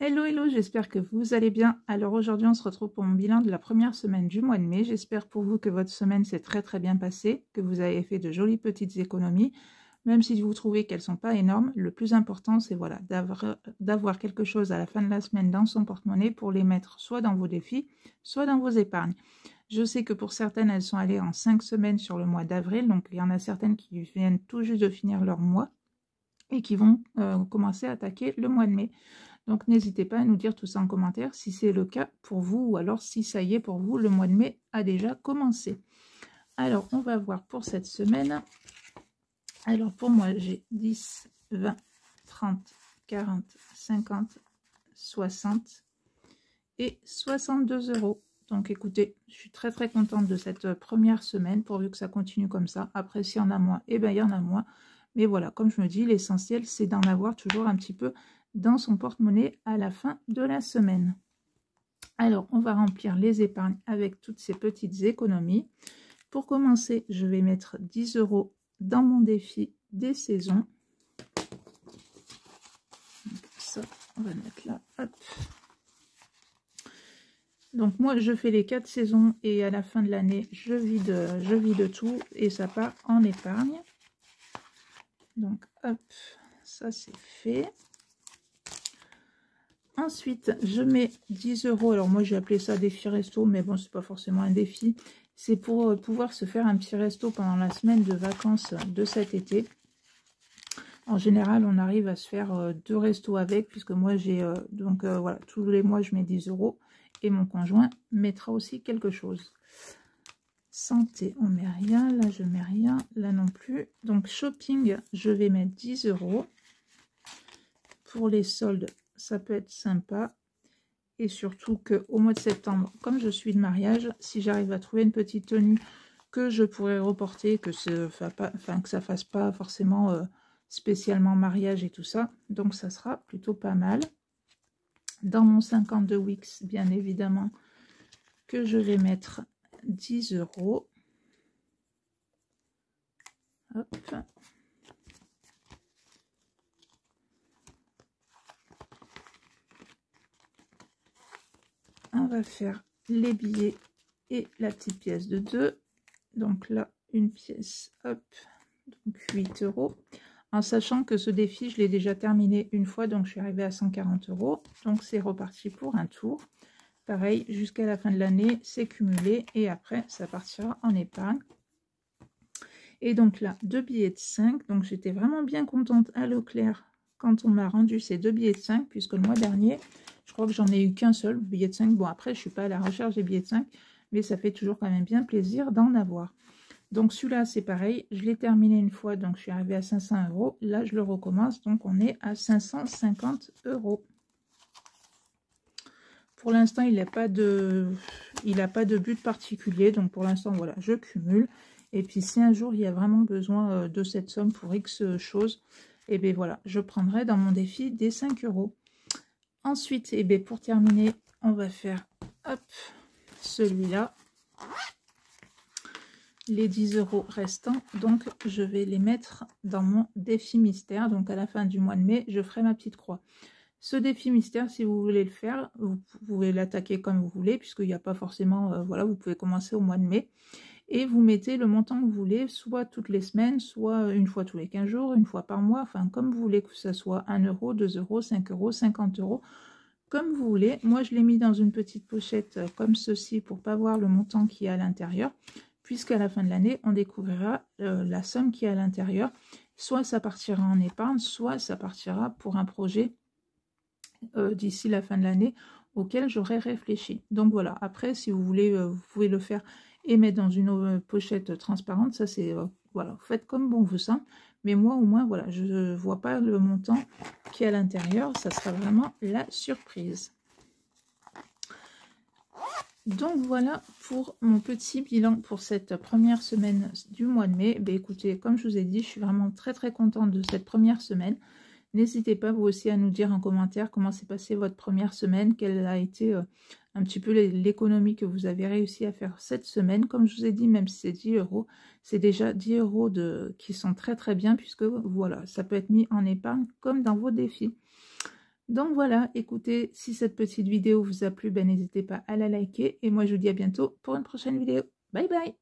Hello, hello, j'espère que vous allez bien. Alors aujourd'hui, on se retrouve pour mon bilan de la première semaine du mois de mai. J'espère pour vous que votre semaine s'est très bien passée, que vous avez fait de jolies petites économies. Même si vous trouvez qu'elles ne sont pas énormes, le plus important, c'est voilà, d'avoir quelque chose à la fin de la semaine dans son porte-monnaie pour les mettre soit dans vos défis, soit dans vos épargnes. Je sais que pour certaines, elles sont allées en 5 semaines sur le mois d'avril, donc il y en a certaines qui viennent tout juste de finir leur mois et qui vont commencer à attaquer le mois de mai. Donc n'hésitez pas à nous dire tout ça en commentaire si c'est le cas pour vous ou alors si ça y est pour vous, le mois de mai a déjà commencé. Alors on va voir pour cette semaine. Alors pour moi j'ai 10, 20, 30, 40, 50, 60 et 62 euros. Donc écoutez, je suis très contente de cette première semaine pourvu que ça continue comme ça. Après s'il y en a moins, eh bien il y en a moins. Mais voilà, comme je me dis, l'essentiel c'est d'en avoir toujours un petit peu dans son porte-monnaie à la fin de la semaine. Alors, on va remplir les épargnes avec toutes ces petites économies. Pour commencer, je vais mettre 10 euros dans mon défi des saisons. Donc, ça, on va mettre là. Hop. Donc, moi, je fais les 4 saisons et à la fin de l'année, je vide tout et ça part en épargne. Donc, hop, ça c'est fait. Ensuite, je mets 10 euros. Alors moi, j'ai appelé ça défi resto, mais bon, c'est pas forcément un défi. C'est pour pouvoir se faire un petit resto pendant la semaine de vacances de cet été. En général, on arrive à se faire 2 restos avec, puisque moi, j'ai... voilà, tous les mois, je mets 10 euros. Et mon conjoint mettra aussi quelque chose. Santé, on met rien. Là, je mets rien. Là non plus. Donc, shopping, je vais mettre 10 euros. Pour les soldes, ça peut être sympa. Et surtout qu'au mois de septembre, comme je suis de mariage, si j'arrive à trouver une petite tenue que je pourrais reporter, que ça fasse pas forcément spécialement mariage et tout ça, donc ça sera plutôt pas mal. Dans mon 52 Wix, bien évidemment, que je vais mettre 10 euros. Hop. On va faire les billets et la petite pièce de 2. Donc là, une pièce, hop, donc 8 euros. En sachant que ce défi, je l'ai déjà terminé une fois, donc je suis arrivée à 140 euros. Donc c'est reparti pour un tour. Pareil, jusqu'à la fin de l'année, c'est cumulé et après, ça partira en épargne. Et donc là, 2 billets de 5. Donc j'étais vraiment bien contente à Leclerc quand on m'a rendu ces 2 billets de 5, puisque le mois dernier, je crois que j'en ai eu qu'un seul, billet de 5. Bon, après, je ne suis pas à la recherche des billets de 5, mais ça fait toujours quand même bien plaisir d'en avoir. Donc, celui-là, c'est pareil. Je l'ai terminé une fois, donc je suis arrivée à 500 euros. Là, je le recommence, donc on est à 550 euros. Pour l'instant, il n'a pas de but particulier. Donc, pour l'instant, voilà, je cumule. Et puis, si un jour, il y a vraiment besoin de cette somme pour X choses, et bien voilà, je prendrai dans mon défi des 5 euros. Ensuite, et bien pour terminer, on va faire hop, celui-là. Les 10 euros restants, donc je vais les mettre dans mon défi mystère. Donc à la fin du mois de mai, je ferai ma petite croix. Ce défi mystère, si vous voulez le faire, vous pouvez l'attaquer comme vous voulez, puisqu'il n'y a pas forcément... voilà, vous pouvez commencer au mois de mai. Et vous mettez le montant que vous voulez, soit toutes les semaines, soit une fois tous les 15 jours, une fois par mois, enfin comme vous voulez que ce soit 1 euro, 2 euros, 5 euros, 50 euros, comme vous voulez. Moi, je l'ai mis dans une petite pochette comme ceci pour ne pas voir le montant qui est à l'intérieur, puisqu'à la fin de l'année, on découvrira la somme qui est à l'intérieur. Soit ça partira en épargne, soit ça partira pour un projet d'ici la fin de l'année auquel j'aurais réfléchi. Donc voilà, après, si vous voulez, vous pouvez le faire et mettre dans une pochette transparente. Ça, c'est, voilà, faites comme bon vous semble. Mais moi, au moins, voilà, je ne vois pas le montant qui est à l'intérieur. Ça sera vraiment la surprise. Donc voilà pour mon petit bilan pour cette première semaine du mois de mai. Ben, écoutez, comme je vous ai dit, je suis vraiment très contente de cette première semaine. N'hésitez pas vous aussi à nous dire en commentaire comment s'est passée votre première semaine, quelle a été un petit peu l'économie que vous avez réussi à faire cette semaine. Comme je vous ai dit, même si c'est 10 euros, c'est déjà 10 euros qui sont très bien, puisque voilà, ça peut être mis en épargne comme dans vos défis. Donc voilà, écoutez, si cette petite vidéo vous a plu, ben, n'hésitez pas à la liker. Et moi, je vous dis à bientôt pour une prochaine vidéo. Bye bye!